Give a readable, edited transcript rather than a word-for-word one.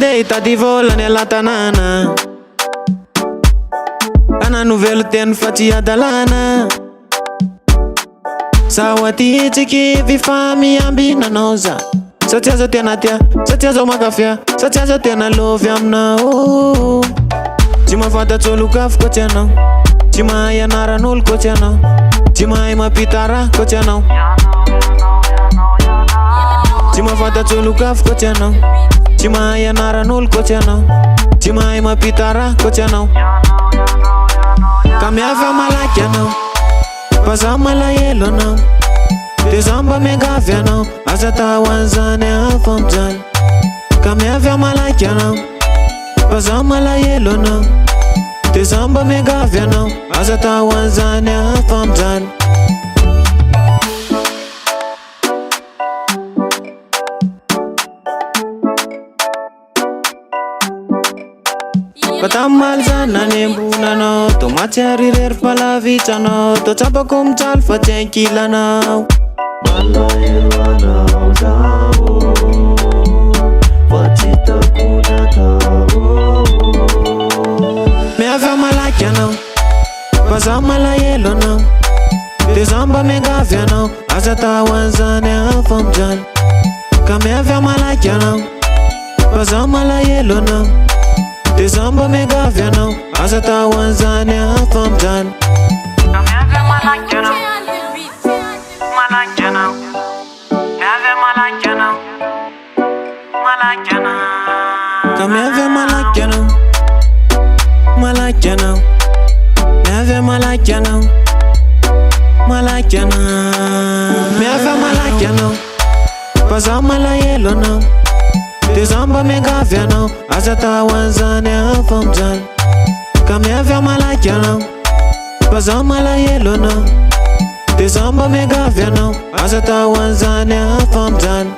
Mandeha hitady volany ala-tanàna, ananovelo teny fa tsy adalàna. Zaho aty tsiky fa miambinanao za, satria zaho tena tia, satria zaho mankafia, satria zaho tena lovy aminao. Tsy mahafantatsy olo kafy koa tsy anao, tsy mahay anaran'olo koa tsy anao, tsy mahay mampita raha koa tsy anao. Tsy mahafantatsy olo kafy koa tsy anao, tsy mahay anaran'olo koa tsy anao, tsy mahay mampita raha koa tsy anao. Ka miavy malaky anao, fa zaho malahelo anao, de zaho mba miangavy anao, aza tao an'izany hafa mijaly. Ka miavy malaky anao, fa zaho malahelo anao, de zaho mba miangavy anao, aza tao an'izany hafa mijaly. Patamal zana nembunano, tomatsari rer palavicano, to tsapako mijaly fa tsy ankilanao. Malahelanao zaho, fa tsy takonatao. Miavy malaky anao, fa zaho malahelo anao, de zaho mba miangavy anao, aza tao an'izany hafa mijaly. Ka miavy malaky anao, fa zaho malahelo anao, de zaho mba miangavy anao, aza tao an'izany hafa mijaly. Ka miavy malaky anao, malaky anao, miavy malaky anao, malaky anao. Ka miavy malaky anao, malaky anao, miavy malaky anao, malaky anao. Miavy malaky anao, fa zaho malahelo anao, de zaho mba miangavy anao, aza tao an'izany hafa mijaly. Ka miavy malaky anao, fa zaho malahelo anao, de zaho mba miangavy anao, aza tao an'izany hafa mijaly.